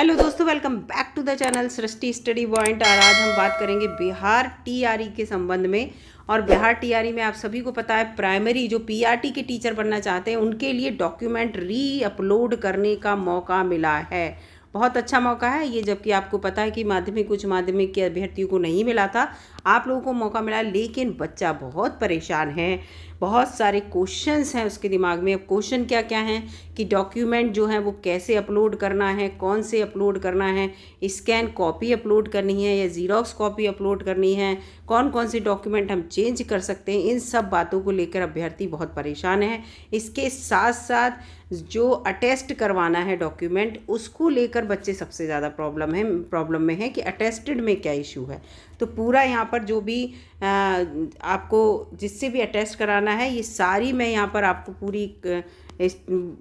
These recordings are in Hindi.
हेलो दोस्तों, welcome back to the channel Srishti study point. और आज हम बात करेंगे बिहार टीआरई के संबंध में। और बिहार टीआरई में आप सभी को पता है, प्राइमरी जो पीआरटी के टीचर बनना चाहते हैं उनके लिए डॉक्यूमेंट री अपलोड करने का मौका मिला है। बहुत अच्छा मौका है ये, जबकि आपको पता है कि माध्यमिक उच्च माध्यमिक के अभ्यर्थियों को नहीं मिला था, आप लोगों को मौका मिला। लेकिन बच्चा बहुत परेशान है, बहुत सारे क्वेश्चंस हैं उसके दिमाग में। अब क्वेश्चन क्या क्या हैं कि डॉक्यूमेंट जो है वो कैसे अपलोड करना है, कौन से अपलोड करना है, स्कैन कॉपी अपलोड करनी है या ज़ीरॉक्स कॉपी अपलोड करनी है, कौन कौन से डॉक्यूमेंट हम चेंज कर सकते हैं, इन सब बातों को लेकर अभ्यर्थी बहुत परेशान है। इसके साथ साथ जो अटेस्ट करवाना है डॉक्यूमेंट, उसको लेकर बच्चे सबसे ज़्यादा प्रॉब्लम में है कि अटेस्टेड में क्या इशू है। तो पूरा यहाँ पर जो भी आपको जिससे भी अटेस्ट कराना है, ये सारी मैं यहाँ पर आपको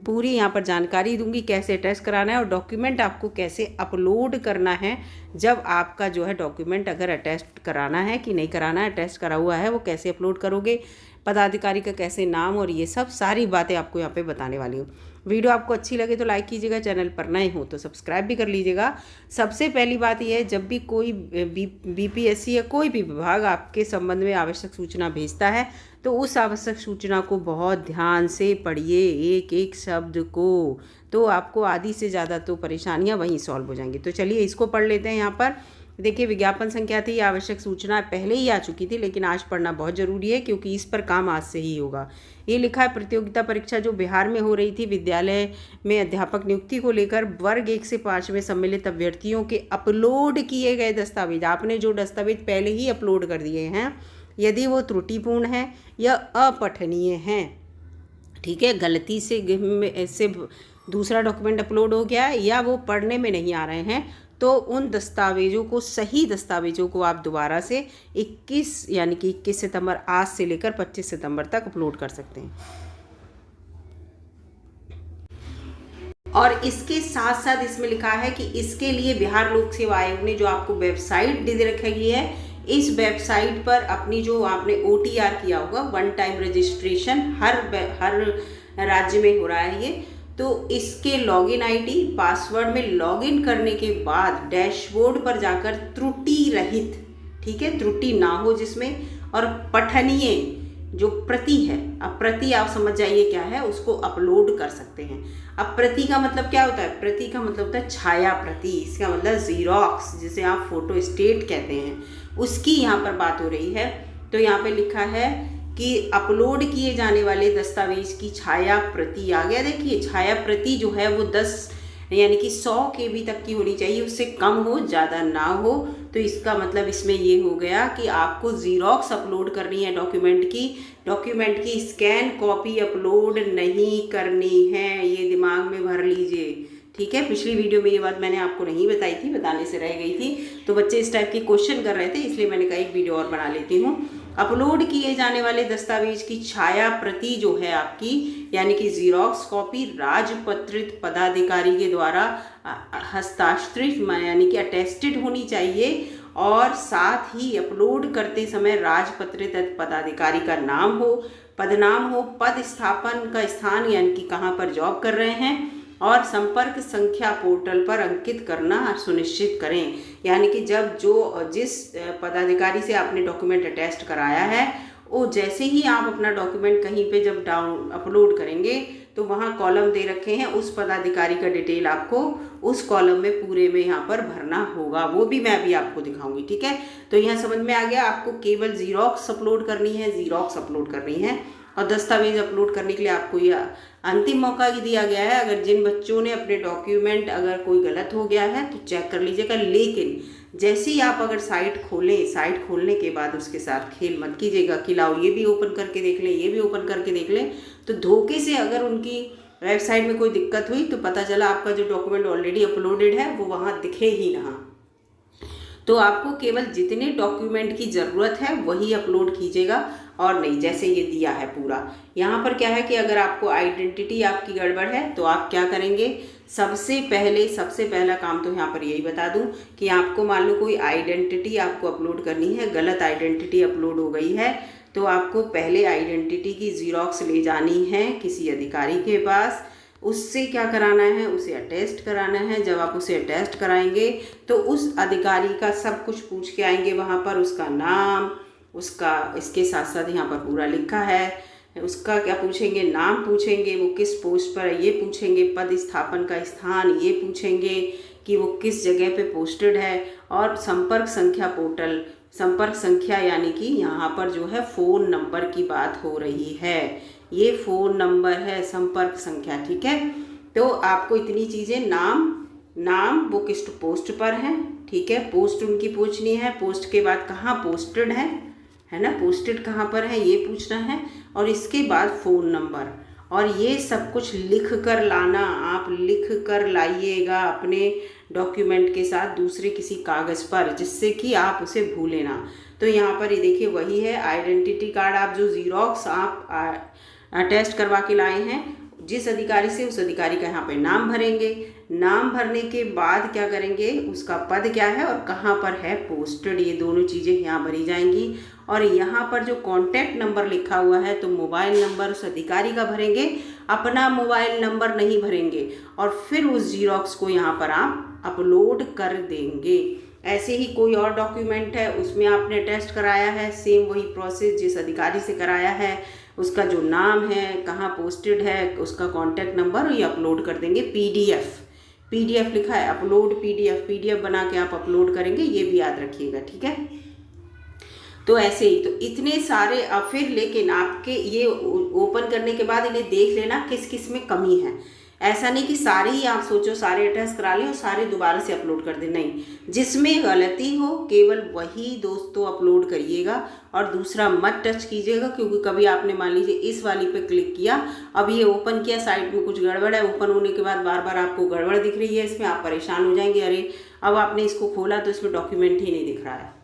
पूरी यहाँ पर जानकारी दूंगी, कैसे अटेस्ट कराना है और डॉक्यूमेंट आपको कैसे अपलोड करना है। जब आपका जो है डॉक्यूमेंट अगर अटेस्ट कराना है कि नहीं कराना है, अटेस्ट करा हुआ है, वो कैसे अपलोड करोगे, पदाधिकारी का कैसे नाम, और ये सब सारी बातें आपको यहाँ पे बताने वाली हूँ। वीडियो आपको अच्छी लगे तो लाइक कीजिएगा, चैनल पर नए हो तो सब्सक्राइब भी कर लीजिएगा। सबसे पहली बात यह है, जब भी कोई बीपीएससी या कोई भी विभाग आपके संबंध में आवश्यक सूचना भेजता है तो उस आवश्यक सूचना को बहुत ध्यान से पढ़िए, एक एक शब्द को, तो आपको आधी से ज़्यादा तो परेशानियां वहीं सॉल्व हो जाएंगी। तो चलिए इसको पढ़ लेते हैं। यहाँ पर देखिए, विज्ञापन संख्या थी, आवश्यक सूचना पहले ही आ चुकी थी, लेकिन आज पढ़ना बहुत ज़रूरी है क्योंकि इस पर काम आज से ही होगा। ये लिखा है, प्रतियोगिता परीक्षा जो बिहार में हो रही थी विद्यालय में अध्यापक नियुक्ति को लेकर वर्ग 1 से 5 में सम्मिलित अभ्यर्थियों के अपलोड किए गए दस्तावेज, आपने जो दस्तावेज पहले ही अपलोड कर दिए हैं, यदि वो त्रुटिपूर्ण हैं या अपठनीय हैं, ठीक है, गलती से दूसरा डॉक्यूमेंट अपलोड हो गया है या वो पढ़ने में नहीं आ रहे हैं, तो उन दस्तावेजों को, सही दस्तावेजों को आप दोबारा से 21 सितंबर आज से लेकर 25 सितंबर तक अपलोड कर सकते हैं। और इसके साथ साथ इसमें लिखा है कि इसके लिए बिहार लोक सेवा आयोग ने जो आपको वेबसाइट दे रखी है, इस वेबसाइट पर अपनी जो आपने OTR किया होगा, वन टाइम रजिस्ट्रेशन, हर राज्य में हो रहा है ये, तो इसके लॉगिन आईडी पासवर्ड में लॉगिन करने के बाद डैशबोर्ड पर जाकर त्रुटि रहित, ठीक है, त्रुटि ना हो जिसमें, और पठनीय जो प्रति है, अब प्रति आप समझ जाइए क्या है, उसको अपलोड कर सकते हैं। अब प्रति का मतलब क्या होता है? प्रति का मतलब होता है छाया प्रति, इसका मतलब ज़ीरॉक्स, जिसे आप फोटो स्टेट कहते हैं, उसकी यहाँ पर बात हो रही है। तो यहाँ पे लिखा है कि अपलोड किए जाने वाले दस्तावेज की छाया प्रति आ गया। देखिए, छाया प्रति जो है वो 10 यानी कि 100 KB तक की होनी चाहिए, उससे कम हो, ज़्यादा ना हो। तो इसका मतलब इसमें ये हो गया कि आपको ज़ीरॉक्स अपलोड करनी है डॉक्यूमेंट की स्कैन कॉपी अपलोड नहीं करनी है, ये दिमाग में भर लीजिए, ठीक है। पिछली वीडियो में ये बात मैंने आपको नहीं बताई थी, बताने से रह गई थी, तो बच्चे इस टाइप के क्वेश्चन कर रहे थे, इसलिए मैंने कहा एक वीडियो और बना लेती हूँ। अपलोड किए जाने वाले दस्तावेज की छाया प्रति जो है आपकी, यानी कि ज़ीरॉक्स कॉपी, राजपत्रित पदाधिकारी के द्वारा हस्ताक्षरित यानी कि अटेस्टेड होनी चाहिए, और साथ ही अपलोड करते समय राजपत्रित पदाधिकारी का नाम हो, पदनाम हो, पद स्थापन का स्थान यानी कि कहाँ पर जॉब कर रहे हैं, और संपर्क संख्या पोर्टल पर अंकित करना सुनिश्चित करें। यानी कि जिस पदाधिकारी से आपने डॉक्यूमेंट अटैच कराया है, वो जैसे ही आप अपना डॉक्यूमेंट कहीं पे जब अपलोड करेंगे तो वहाँ कॉलम दे रखे हैं, उस पदाधिकारी का डिटेल आपको उस कॉलम में पूरे में यहाँ पर भरना होगा, वो भी मैं अभी आपको दिखाऊंगी, ठीक है। तो यहाँ समझ में आ गया, आपको केवल ज़ीरॉक्स अपलोड करनी है, और दस्तावेज अपलोड करने के लिए आपको यह अंतिम मौका ही दिया गया है। अगर जिन बच्चों ने अपने डॉक्यूमेंट अगर कोई गलत हो गया है तो चेक कर लीजिएगा, लेकिन जैसे ही आप अगर साइट खोलने के बाद उसके साथ खेल मत कीजिएगा कि लाओ ये भी ओपन करके देख लें, ये भी ओपन करके देख लें। तो धोखे से अगर उनकी वेबसाइट में कोई दिक्कत हुई तो पता चला आपका जो डॉक्यूमेंट ऑलरेडी अपलोडेड है वो वहाँ दिखे ही ना। तो आपको केवल जितने डॉक्यूमेंट की ज़रूरत है वही अपलोड कीजिएगा, और नहीं जैसे ये दिया है पूरा। यहाँ पर क्या है कि अगर आपको आइडेंटिटी आपकी गड़बड़ है तो आप क्या करेंगे, सबसे पहला काम तो यहाँ पर यही बता दूँ कि आपको मान लो कोई आइडेंटिटी आपको अपलोड करनी है, गलत आइडेंटिटी अपलोड हो गई है, तो आपको पहले आइडेंटिटी की ज़ीरॉक्स ले जानी है किसी अधिकारी के पास। उससे क्या कराना है, उसे अटेस्ट कराना है। जब आप उसे अटेस्ट कराएंगे तो उस अधिकारी का सब कुछ पूछ के आएंगे वहाँ पर, उसका नाम, उसका इसके साथ साथ यहाँ पर पूरा लिखा है, उसका क्या पूछेंगे, नाम पूछेंगे, वो किस पोस्ट पर है ये पूछेंगे, पद स्थापन का स्थान ये पूछेंगे कि वो किस जगह पे पोस्टेड है, और संपर्क संख्या पोर्टल, संपर्क संख्या यानी कि यहाँ पर जो है फ़ोन नंबर की बात हो रही है, ये फ़ोन नंबर है, संपर्क संख्या। ठीक है, तो आपको इतनी चीज़ें, नाम वो किस पोस्ट पर हैं, ठीक है, पोस्ट उनकी पूछनी है, पोस्ट के बाद कहाँ पोस्टेड है ना, पोस्टेड कहाँ पर है ये पूछना है, और इसके बाद फ़ोन नंबर, और ये सब कुछ लिख कर लाना, आप लिख कर लाइएगा अपने डॉक्यूमेंट के साथ दूसरे किसी कागज़ पर, जिससे कि आप उसे भूलें ना। तो यहाँ पर ये देखिए वही है, आइडेंटिटी कार्ड आप जो ज़ीरॉक्स आप अटेस्ट करवा के लाए हैं जिस अधिकारी से, उस अधिकारी का यहाँ पे नाम भरेंगे। नाम भरने के बाद क्या करेंगे, उसका पद क्या है और कहाँ पर है पोस्टेड, ये दोनों चीज़ें यहाँ भरी जाएंगी। और यहाँ पर जो कॉन्टैक्ट नंबर लिखा हुआ है तो मोबाइल नंबर उस अधिकारी का भरेंगे, अपना मोबाइल नंबर नहीं भरेंगे, और फिर उस ज़ीरॉक्स को यहाँ पर आप अपलोड कर देंगे। ऐसे ही कोई और डॉक्यूमेंट है उसमें आपने टेस्ट कराया है, सेम वही प्रोसेस जिस अधिकारी से कराया है, उसका जो नाम है, कहाँ पोस्टेड है, उसका कॉन्टैक्ट नंबर, ये अपलोड कर देंगे। पीडीएफ लिखा है, अपलोड पीडीएफ बना के आप अपलोड करेंगे, ये भी याद रखिएगा। ठीक है, तो ऐसे ही तो इतने सारे, अब फिर लेकिन आपके ये ओपन करने के बाद इन्हें देख लेना किस किस में कमी है। ऐसा नहीं कि सारे ही आप सोचो सारे अटेस्ट करा लें और सारे दोबारा से अपलोड कर दें, नहीं, जिसमें गलती हो केवल वही दोस्तों अपलोड करिएगा, और दूसरा मत टच कीजिएगा, क्योंकि कभी आपने मान लीजिए इस वाली पे क्लिक किया, अब ये ओपन किया, साइट में कुछ गड़बड़ है, ओपन होने के बाद बार बार आपको गड़बड़ दिख रही है इसमें, आप परेशान हो जाएंगे, अरे अब आपने इसको खोला तो इसमें डॉक्यूमेंट ही नहीं दिख रहा है।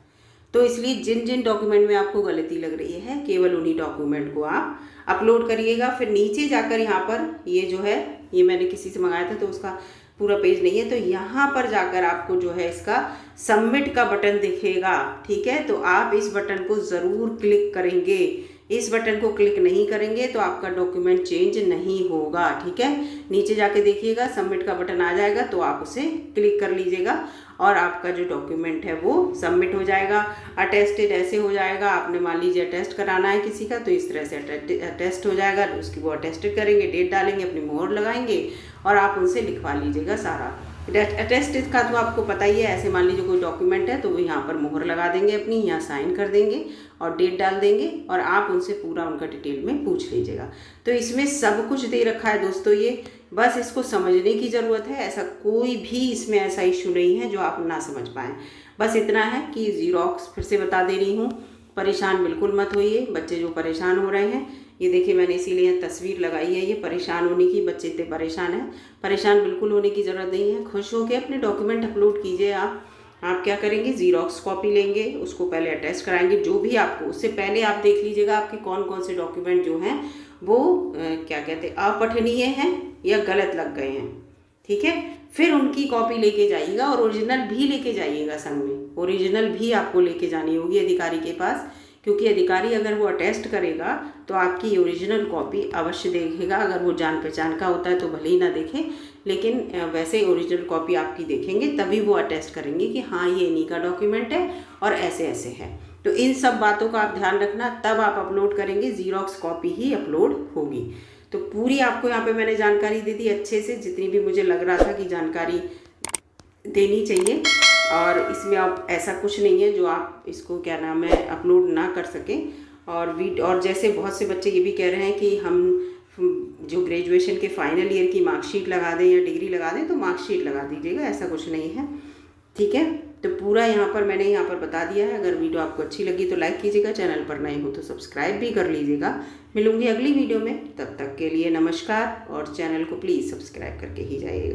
तो इसलिए जिन जिन डॉक्यूमेंट में आपको गलती लग रही है केवल उन्हीं डॉक्यूमेंट को आप अपलोड करिएगा। फिर नीचे जाकर यहाँ पर ये जो है, ये मैंने किसी से मंगाया था तो उसका पूरा पेज नहीं है, तो यहाँ पर जाकर आपको जो है इसका सबमिट का बटन दिखेगा। ठीक है, तो आप इस बटन को ज़रूर क्लिक करेंगे, इस बटन को क्लिक नहीं करेंगे तो आपका डॉक्यूमेंट चेंज नहीं होगा। ठीक है, नीचे जाके देखिएगा सबमिट का बटन आ जाएगा, तो आप उसे क्लिक कर लीजिएगा और आपका जो डॉक्यूमेंट है वो सबमिट हो जाएगा। अटेस्टेड ऐसे हो जाएगा, आपने मान लीजिए अटेस्ट कराना है किसी का, तो इस तरह से अटेस्ट हो जाएगा, उसकी वो अटेस्टेड करेंगे, डेट डालेंगे, अपनी मोहर लगाएंगे और आप उनसे लिखवा लीजिएगा सारा। अटेस्टेड का तो आपको पता ही है, ऐसे मान लीजिए कोई डॉक्यूमेंट है तो वो यहाँ पर मोहर लगा देंगे अपनी, यहाँ साइन कर देंगे और डेट डाल देंगे, और आप उनसे पूरा उनका डिटेल में पूछ लीजिएगा। तो इसमें सब कुछ दे रखा है दोस्तों, ये बस इसको समझने की ज़रूरत है। ऐसा कोई भी इसमें ऐसा इशू नहीं है जो आप ना समझ पाएँ। बस इतना है कि ज़ीरॉक्स फिर से बता दे रही हूँ, परेशान बिल्कुल मत होइए। बच्चे जो परेशान हो रहे हैं, ये देखिए मैंने इसीलिए तस्वीर लगाई है, ये परेशान होने की, बच्चे इतने परेशान हैं, परेशान बिल्कुल होने की ज़रूरत नहीं है। खुश होकर अपने डॉक्यूमेंट अपलोड कीजिए। आप क्या करेंगे, ज़ीरॉक्स कॉपी लेंगे, उसको पहले अटैच कराएंगे, जो भी आपको, उससे पहले आप देख लीजिएगा आपके कौन कौन से डॉक्यूमेंट जो हैं वो क्या कहते हैं, अपठनीय हैं या गलत लग गए हैं। ठीक है, फिर उनकी कॉपी लेके जाइएगा और ओरिजिनल भी लेके जाइएगा, संग में ओरिजिनल भी आपको लेके जानी होगी अधिकारी के पास, क्योंकि अधिकारी अगर वो अटेस्ट करेगा तो आपकी ओरिजिनल कॉपी अवश्य देखेगा। अगर वो जान पहचान का होता है तो भले ही ना देखें, लेकिन वैसे ओरिजिनल कॉपी आपकी देखेंगे तभी वो अटेस्ट करेंगे कि हाँ ये इन्हीं का डॉक्यूमेंट है और ऐसे ऐसे है। तो इन सब बातों का आप ध्यान रखना, तब आप अपलोड करेंगे, ज़ीरॉक्स कॉपी ही अपलोड होगी। तो पूरी आपको यहाँ पे मैंने जानकारी दे दी अच्छे से, जितनी भी मुझे लग रहा था कि जानकारी देनी चाहिए। और इसमें अब ऐसा कुछ नहीं है जो आप इसको क्या नाम है अपलोड ना कर सकें। और जैसे बहुत से बच्चे ये भी कह रहे हैं कि हम जो ग्रेजुएशन के फाइनल ईयर की मार्कशीट लगा दें या डिग्री लगा दें, तो मार्कशीट लगा दीजिएगा, ऐसा कुछ नहीं है। ठीक है, तो पूरा यहाँ पर मैंने यहाँ पर बता दिया है। अगर वीडियो आपको अच्छी लगी तो लाइक कीजिएगा, चैनल पर नए हो तो सब्सक्राइब भी कर लीजिएगा। मिलूंगी अगली वीडियो में, तब तक के लिए नमस्कार, और चैनल को प्लीज़ सब्सक्राइब करके ही जाइएगा।